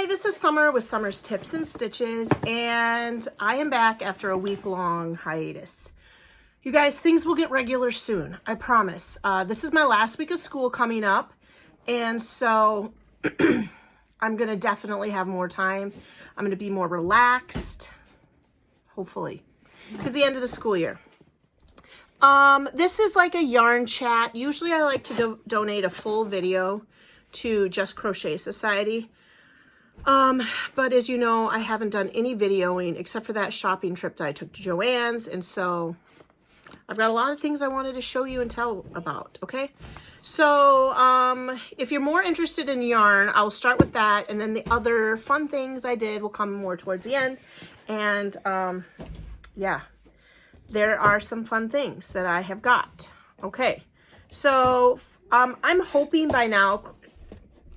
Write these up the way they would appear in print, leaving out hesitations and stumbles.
Hi, this is Summer with Summer's Tips and Stitches, and I am back after a week-long hiatus. You guys, things will get regular soon, I promise. This is my last week of school coming up, and so I'm going to definitely have more time. I'm going to be more relaxed, hopefully, because the end of the school year. This is like a yarn chat. Usually I like to donate a full video to Just Crochet Society. But as you know, I haven't done any videoing except for that shopping trip that I took to Joann's. And so I've got a lot of things I wanted to show you and tell about. Okay. So, if you're more interested in yarn, I'll start with that. And then the other fun things I did will come more towards the end. And, yeah, there are some fun things that I have got. Okay. So, I'm hoping by now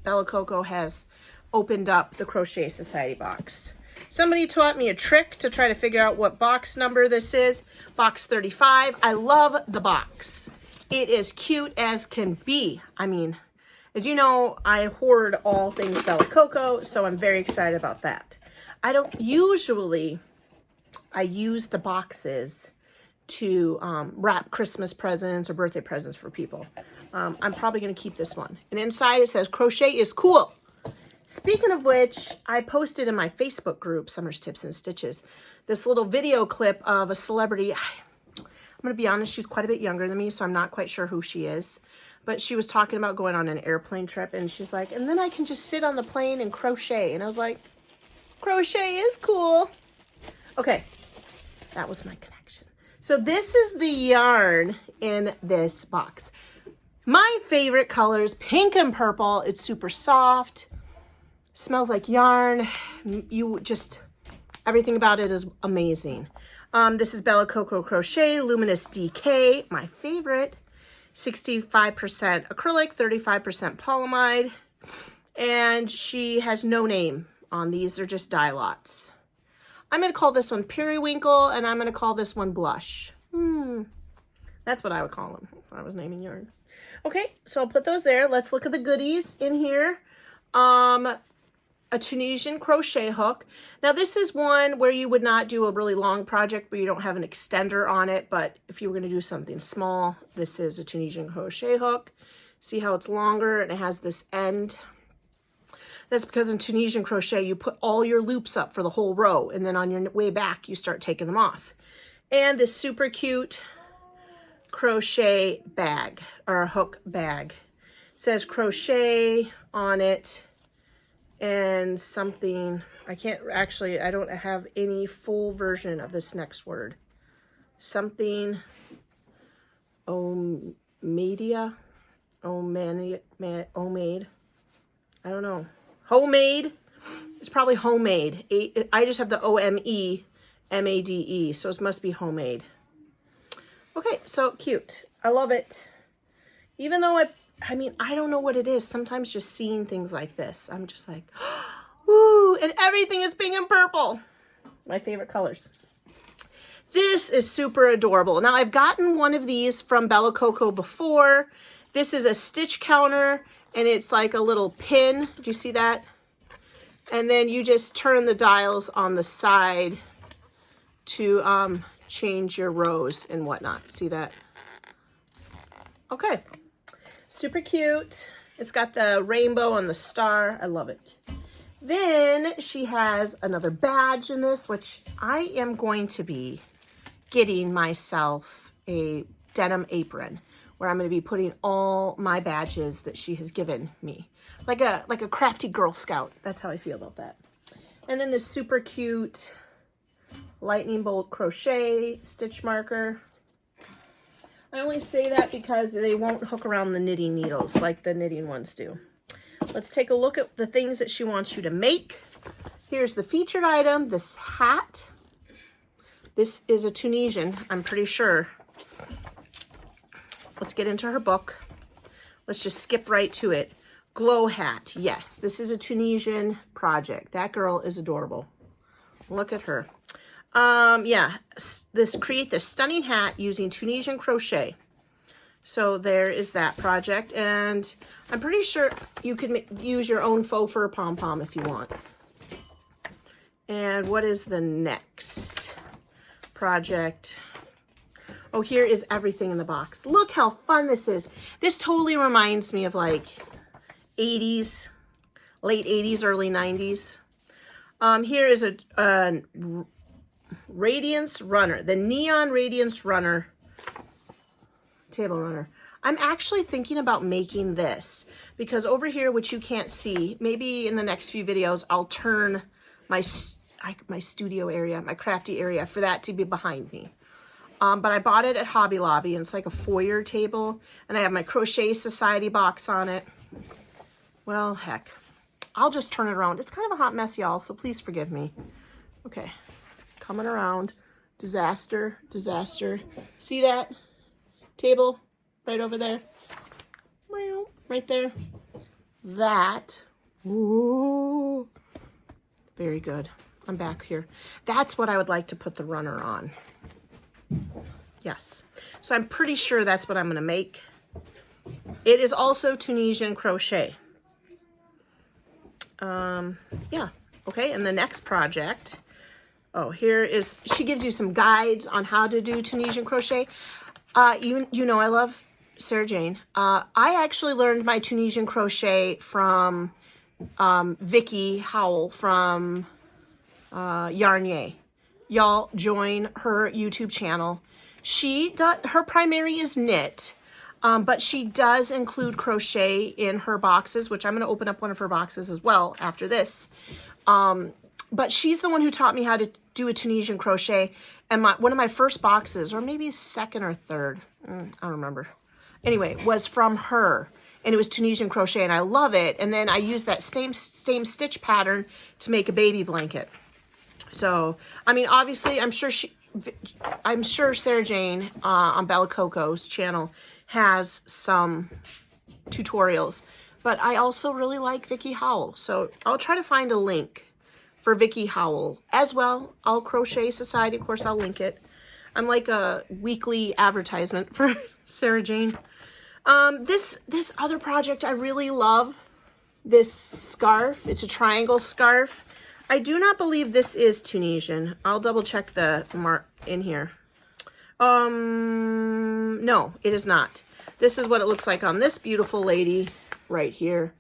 Bella Coco has opened up the Crochet Society box. Somebody taught me a trick to try to figure out what box number this is. Box 35. I love the box. It is cute as can be. I mean, as you know, I hoard all things Bella Coco, so I'm very excited about that. I don't usually, I use the boxes to wrap Christmas presents or birthday presents for people. I'm probably going to keep this one. And inside it says, crochet is cool. Speaking of which, I posted in my Facebook group, Summer's Tips and Stitches, this little video clip of a celebrity. I'm going to be honest, she's quite a bit younger than me, so I'm not quite sure who she is. But she was talking about going on an airplane trip, and she's like, and then I can just sit on the plane and crochet. And I was like, crochet is cool. Okay, that was my connection. So this is the yarn in this box. My favorite colors, pink and purple. It's super soft. Smells like yarn. You just, everything about it is amazing. This is Bella Coco Crochet, Luminous DK, my favorite. 65% acrylic, 35% polyamide. And she has no name on these. They're just dye lots. I'm going to call this one Periwinkle, and I'm going to call this one Blush. That's what I would call them if I was naming yarn. Okay, so I'll put those there. Let's look at the goodies in here. A Tunisian crochet hook. Now this is one where you would not do a really long project where you don't have an extender on it, but if you were going to do something small, this is a Tunisian crochet hook. See how it's longer and it has this end? That's because in Tunisian crochet you put all your loops up for the whole row, and then on your way back you start taking them off. And this super cute crochet bag, or hook bag. It says crochet on it. And something, I can't actually, I don't have any full version of this next word. Something, media, homemade, I don't know. Homemade, it's probably homemade. I just have the O-M-E-M-A-D-E, so it must be homemade. Okay, so cute. I love it. Even though I mean, I don't know what it is. Sometimes just seeing things like this, I'm just like, ooh, and everything is pink and purple. My favorite colors. This is super adorable. Now, I've gotten one of these from Bella Coco before. This is a stitch counter, and it's like a little pin. Do you see that? And then you just turn the dials on the side to change your rows and whatnot. See that? Okay. Super cute. It's got the rainbow and the star. I love it. Then she has another badge in this, which I am going to be getting myself a denim apron where I'm going to be putting all my badges that she has given me. Like a crafty Girl Scout. That's how I feel about that. And then this super cute lightning bolt crochet stitch marker. I only say that because they won't hook around the knitting needles like the knitting ones do. Let's take a look at the things that she wants you to make. Here's the featured item, this hat. This is a Tunisian, I'm pretty sure. Let's get into her book. Let's just skip right to it. Glow hat, yes, this is a Tunisian project. That girl is adorable. Look at her. Yeah, create this stunning hat using Tunisian crochet. So there is that project. And I'm pretty sure you can use your own faux fur pom-pom if you want. And what is the next project? Oh, here is everything in the box. Look how fun this is. This totally reminds me of like 80s, late 80s, early 90s. Here is a Radiance Runner, the Neon Radiance Runner, table runner. I'm actually thinking about making this because over here, which you can't see, maybe in the next few videos, I'll turn my studio area, my crafty area, for that to be behind me. But I bought it at Hobby Lobby, and it's like a foyer table, and I have my Crochet Society box on it. Well, heck, I'll just turn it around. It's kind of a hot mess, y'all, so please forgive me. Okay, coming around. Disaster, disaster. See that table right over there? Right there. That. Ooh. Very good. I'm back here. That's what I would like to put the runner on. Yes. So I'm pretty sure that's what I'm going to make. It is also Tunisian crochet. Yeah. Okay. And the next project. Oh, here is, she gives you some guides on how to do Tunisian crochet. You know, I love Sarah Jane. I actually learned my Tunisian crochet from Vicky Howell from Yarnier. Y'all join her YouTube channel. She does, her primary is knit, but she does include crochet in her boxes, which I'm going to open up one of her boxes as well after this. But she's the one who taught me how to do a Tunisian crochet, and one of my first boxes, or maybe second or third, I don't remember. Anyway, was from her, and it was Tunisian crochet, and I love it. And then I used that same stitch pattern to make a baby blanket. So, I mean, obviously, I'm sure Sarah Jane on Bella Coco's channel has some tutorials, but I also really like Vicky Howell. So I'll try to find a link for Vicky Howell as well. I'll Crochet Society, of course, I'll link it. I'm like a weekly advertisement for Sarah Jane. This other project I really love, this scarf. It's a triangle scarf. I do not believe this is Tunisian. I'll double check the mark in here. No, it is not. This is what it looks like on this beautiful lady right here.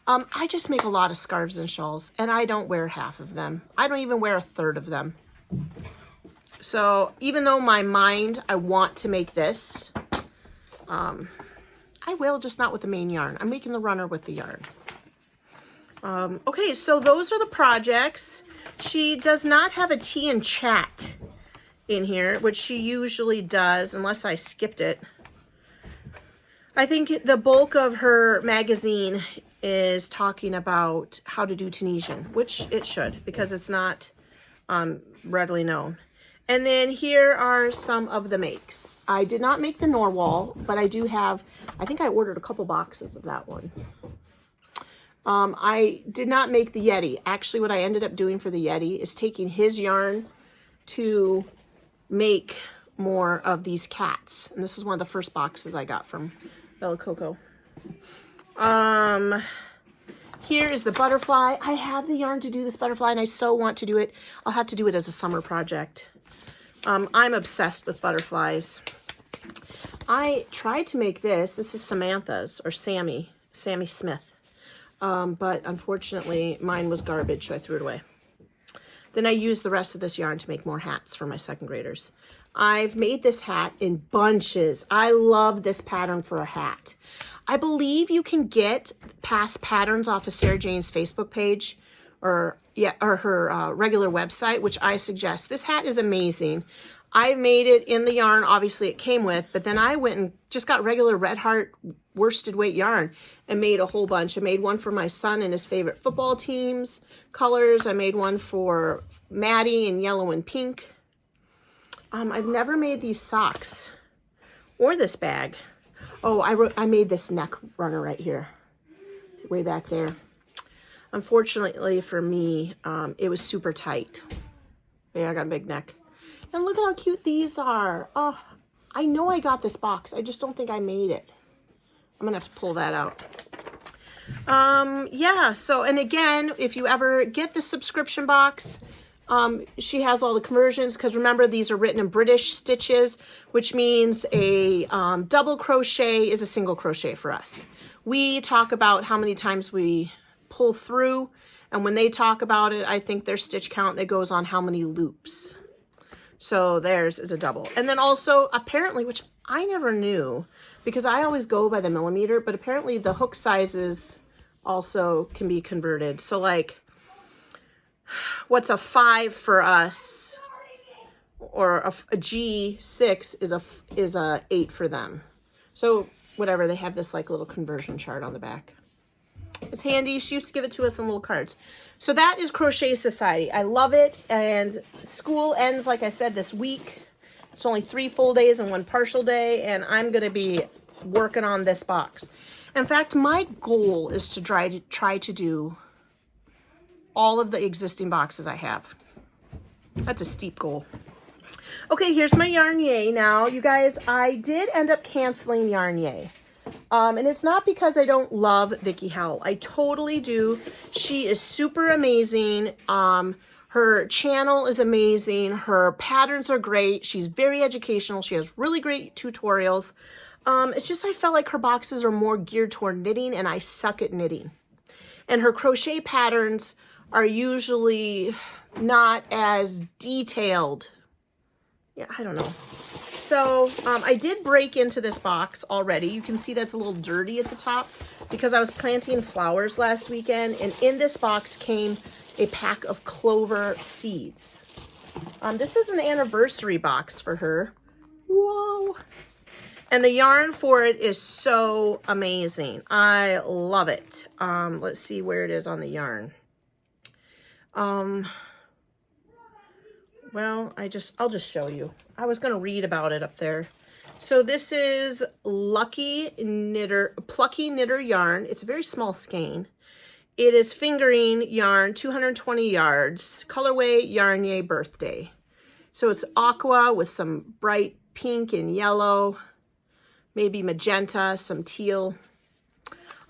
I just make a lot of scarves and shawls, and I don't wear half of them. I don't even wear a third of them. So even though my mind, I want to make this, I will, just not with the main yarn. I'm making the runner with the yarn. Okay, so those are the projects. She does not have a tea and chat in here, which she usually does, unless I skipped it. I think the bulk of her magazine is talking about how to do Tunisian, which it should, because it's not readily known. And then here are some of the makes. I did not make the Norwal, but I do have, I think I ordered a couple boxes of that one. I did not make the Yeti. Actually, what I ended up doing for the Yeti is taking his yarn to make more of these cats. And this is one of the first boxes I got from Bella Coco. Here is the butterfly. I have the yarn to do this butterfly, and I so want to do it. I'll have to do it as a summer project. I'm obsessed with butterflies. I tried to make this. This is Samantha's, or Sammy Smith. But unfortunately, mine was garbage, so I threw it away. Then I used the rest of this yarn to make more hats for my second graders. I've made this hat in bunches. I love this pattern for a hat. I believe you can get past patterns off of Sarah Jane's Facebook page, or her regular website, which I suggest. This hat is amazing. I made it in the yarn, obviously it came with, but then I went and just got regular Red Heart worsted weight yarn and made a whole bunch. I made one for my son and his favorite football teams colors. I made one for Maddie in yellow and pink. I've never made these socks or this bag. Oh, I made this neck runner right here, way back there. Unfortunately for me, it was super tight. Yeah, I got a big neck. And look at how cute these are. Oh, I know I got this box. I just don't think I made it. I'm gonna have to pull that out. Yeah, so, and again, if you ever get the subscription box, she has all the conversions, because remember, these are written in British stitches, which means a double crochet is a single crochet for us. We talk about how many times we pull through, and when they talk about it, I think their stitch count that goes on how many loops. So theirs is a double. And then also, apparently, which I never knew, because I always go by the millimeter, but apparently the hook sizes also can be converted. So like, what's a 5 for us, or a G6 is a 8 for them. So whatever, they have this like little conversion chart on the back. It's handy. She used to give it to us in little cards. So that is Crochet Society. I love it. And school ends, like I said, this week. It's only 3 full days and 1 partial day, and I'm going to be working on this box. In fact, my goal is to try to do all of the existing boxes I have. That's a steep goal. Okay, here's my Yarn Yay now. You guys, I did end up canceling Yarn Yay. And it's not because I don't love Vicki Howell. I totally do. She is super amazing. Her channel is amazing. Her patterns are great. She's very educational. She has really great tutorials. It's just I felt like her boxes are more geared toward knitting, and I suck at knitting. And her crochet patterns are usually not as detailed. Yeah, I don't know. So I did break into this box already. You can see that's a little dirty at the top because I was planting flowers last weekend, and in this box came a pack of clover seeds. This is an anniversary box for her. Whoa. And the yarn for it is so amazing. I love it. Let's see where it is on the yarn. Well, I'll just show you. I was going to read about it up there. So this is Plucky Knitter yarn. It's a very small skein. It is fingering yarn, 220 yards, colorway Yarn Yay Birthday. So it's aqua with some bright pink and yellow, maybe magenta, some teal.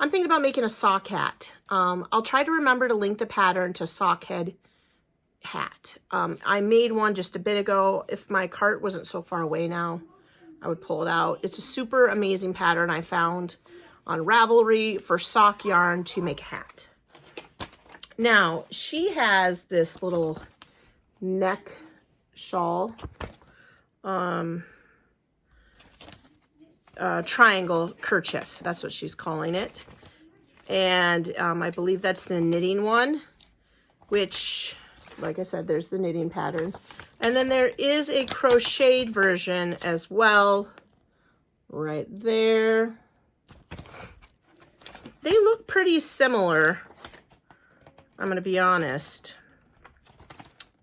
I'm thinking about making a sock hat. I'll try to remember to link the pattern to Sockhead Hat. I made one just a bit ago. If my cart wasn't so far away now, I would pull it out. It's a super amazing pattern I found on Ravelry for sock yarn to make a hat. Now, she has this little neck shawl, triangle kerchief. That's what she's calling it. And I believe that's the knitting one, which, like I said, there's the knitting pattern. And then there is a crocheted version as well, right there. They look pretty similar, I'm going to be honest.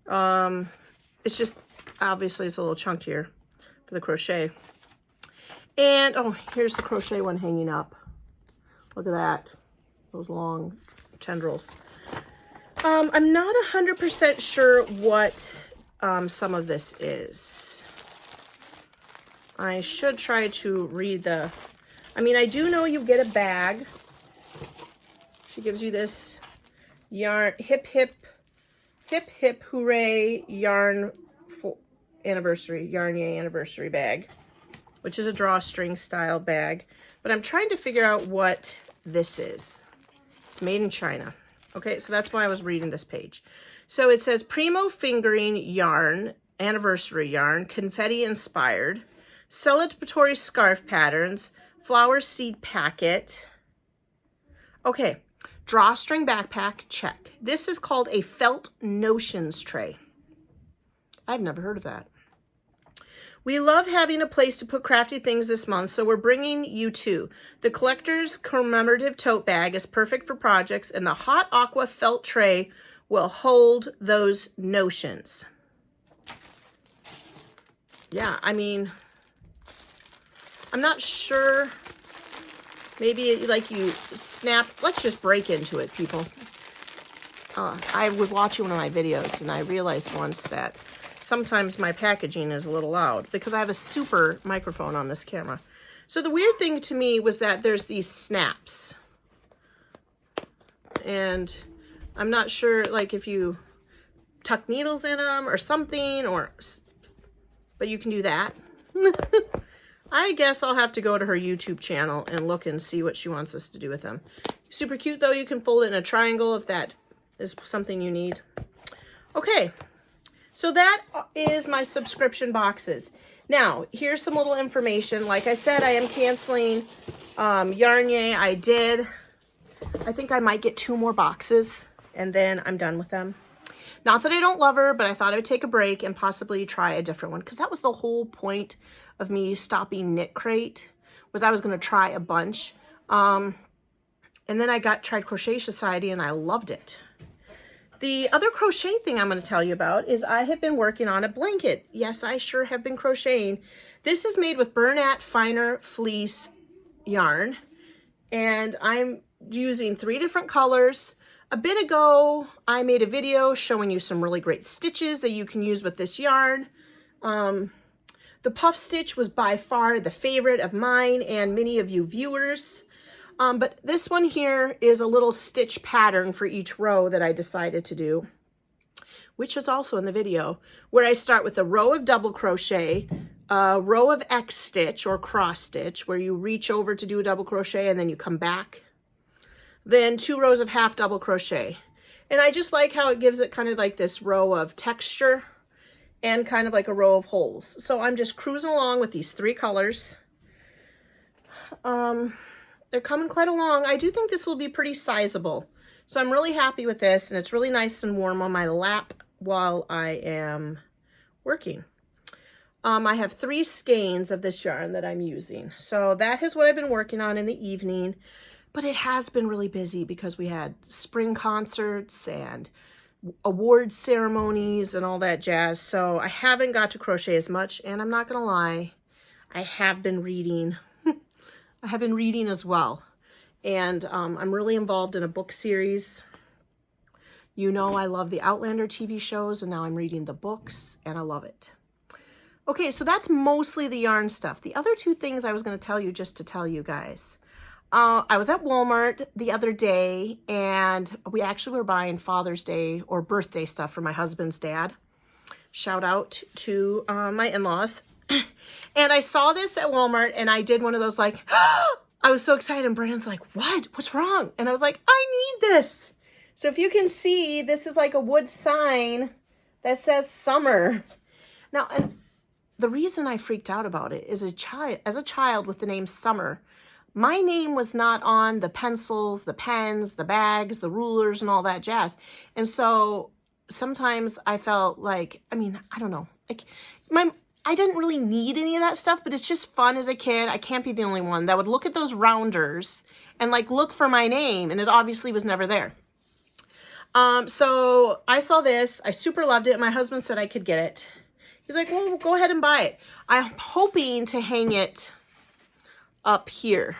It's just, obviously it's a little chunkier for the crochet. And, oh, here's the crochet one hanging up. Look at that. Those long tendrils. I'm not 100% sure what some of this is. I should try to read the... I mean, I do know you get a bag. She gives you this yarn, hip hooray yarn anniversary, Yarn Yay anniversary bag, which is a drawstring style bag. But I'm trying to figure out what this is. It's made in China. Okay, so that's why I was reading this page. So it says Primo Fingering Yarn, Anniversary Yarn, Confetti Inspired, Celebratory Scarf Patterns, Flower Seed Packet. Okay, Drawstring Backpack, check. This is called a Felt Notions Tray. I've never heard of that. We love having a place to put crafty things this month, so we're bringing you two. The Collector's Commemorative Tote Bag is perfect for projects, and the Hot Aqua Felt Tray will hold those notions. Yeah, I mean, I'm not sure. Maybe like you snap. Let's just break into it, people. I was watching one of my videos, and I realized once that sometimes my packaging is a little loud because I have a super microphone on this camera. So the weird thing to me was that there's these snaps. and I'm not sure like if you tuck needles in them or something, but you can do that. I guess I'll have to go to her YouTube channel and look and see what she wants us to do with them. Super cute though. You can fold it in a triangle if that is something you need. Okay, so that is my subscription boxes. Now, here's some little information. Like I said, I am canceling Yarn-Yay. I think I might get 2 more boxes and then I'm done with them. Not that I don't love her, but I thought I would take a break and possibly try a different one, because that was the whole point of me stopping Knit Crate, was I was going to try a bunch. And then I tried Crochet Society and I loved it. The other crochet thing I'm going to tell you about is I have been working on a blanket. Yes, I sure have been crocheting. This is made with Bernat Finer Fleece yarn, and I'm using 3 different colors. A bit ago, I made a video showing you some really great stitches that you can use with this yarn. The puff stitch was by far the favorite of mine and many of you viewers. But this one here is a little stitch pattern for each row that I decided to do, which is also in the video, where I start with a row of double crochet, a row of X stitch or cross stitch, where you reach over to do a double crochet and then you come back. Then 2 rows of half double crochet. And I just like how it gives it kind of like this row of texture and kind of like a row of holes. So I'm just cruising along with these 3 colors. They're coming quite along. I do think this will be pretty sizable. So I'm really happy with this, and it's really nice and warm on my lap while I am working. I have 3 skeins of this yarn that I'm using. So that is what I've been working on in the evening. But it has been really busy because we had spring concerts and award ceremonies and all that jazz. So I haven't got to crochet as much, and I'm not going to lie, I have been reading. I have been reading as well. And I'm really involved in a book series. You know I love the Outlander TV shows, and now I'm reading the books, and I love it. Okay, so that's mostly the yarn stuff. The other 2 things I was going to tell you just to tell you guys. I was at Walmart the other day, and we actually were buying Father's Day or birthday stuff for my husband's dad. Shout out to my in-laws. And I saw this at Walmart, and I did one of those like, I was so excited, and Brandon's like, what? What's wrong? And I was like, I need this. So if you can see, this is like a wood sign that says summer. Now, and the reason I freaked out about it is as a child with the name Summer, my name was not on the pencils, the pens, the bags, the rulers, and all that jazz. And so sometimes I felt like, I mean, I don't know, like I didn't really need any of that stuff, but it's just fun as a kid. I can't be the only one that would look at those rounders and like look for my name, and it obviously was never there. So I saw this. I super loved it. My husband said I could get it. He's like, well, go ahead and buy it. I'm hoping to hang it up here.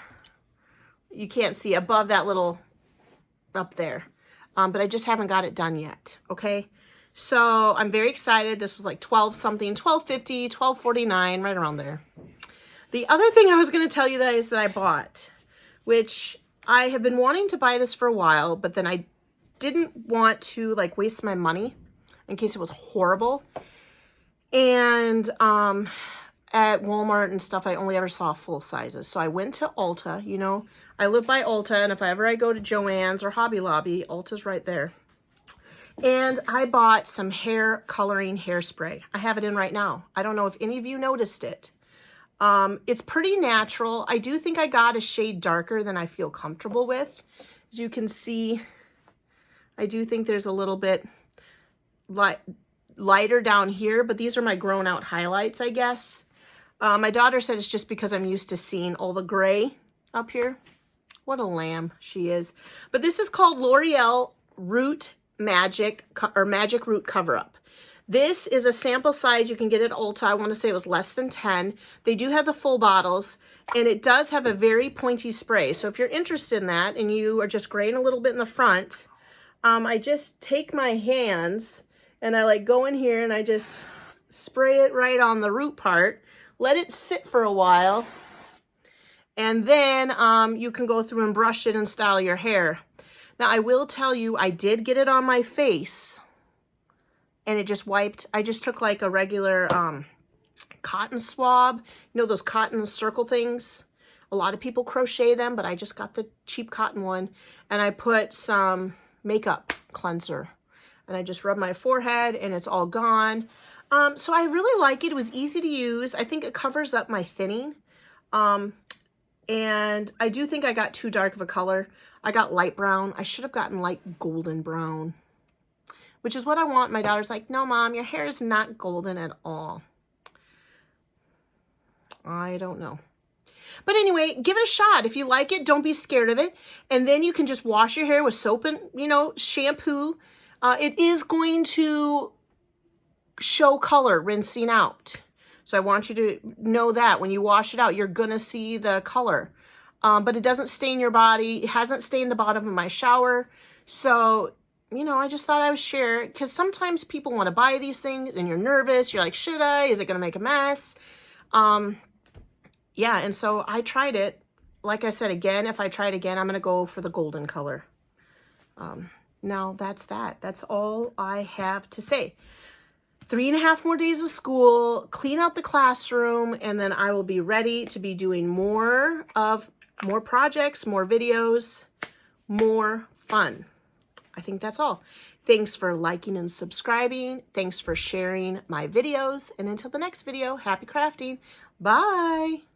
You can't see above that little up there. But I just haven't got it done yet. Okay. So I'm very excited. This was like 12 something, $12.50, $12.49, right around there. The other thing I was going to tell you guys that I bought, which I have been wanting to buy this for a while, but then I didn't want to like waste my money in case it was horrible. And at Walmart and stuff, I only ever saw full sizes. So I went to Ulta. You know, I live by Ulta, and if ever I go to Joann's or Hobby Lobby, Ulta's right there. And I bought some hair coloring hairspray. I have it in right now. I don't know if any of you noticed it. It's pretty natural. I do think I got a shade darker than I feel comfortable with. As you can see, I do think there's a little bit lighter down here, but these are my grown out highlights, I guess. My daughter said it's just because I'm used to seeing all the gray up here. What a lamb she is. But this is called L'Oreal Root Magic Root Cover Up. This is a sample size you can get at Ulta. I want to say it was less than 10. They do have the full bottles, and it does have a very pointy spray. So if you're interested in that and you are just graying a little bit in the front, I just take my hands and I like go in here and I just spray it right on the root part, let it sit for a while, and then you can go through and brush it and style your hair. Now, I will tell you, I did get it on my face, and it just wiped. I just took like a regular cotton swab. You know those cotton circle things? A lot of people crochet them, but I just got the cheap cotton one, and I put some makeup cleanser, and I just rubbed my forehead, and it's all gone. So I really like it. It was easy to use. I think it covers up my thinning. And I do think I got too dark of a color. I got light brown. I should have gotten light golden brown, which is what I want. My daughter's like, no, Mom, your hair is not golden at all. I don't know. But anyway, give it a shot. If you like it, don't be scared of it. And then you can just wash your hair with soap and, you know, shampoo. It is going to show color rinsing out. So I want you to know that when you wash it out, you're going to see the color. But it doesn't stain your body. It hasn't stained the bottom of my shower. So, you know, I just thought I would share it because sometimes people want to buy these things and you're nervous. You're like, should I? Is it going to make a mess? Yeah, and so I tried it. Like I said, again, if I try it again, I'm going to go for the golden color. Now, that's that. That's all I have to say. 3.5 more days of school, clean out the classroom, and then I will be ready to be doing more projects, more videos, more fun. I think that's all. Thanks for liking and subscribing. Thanks for sharing my videos. And until the next video, happy crafting. Bye.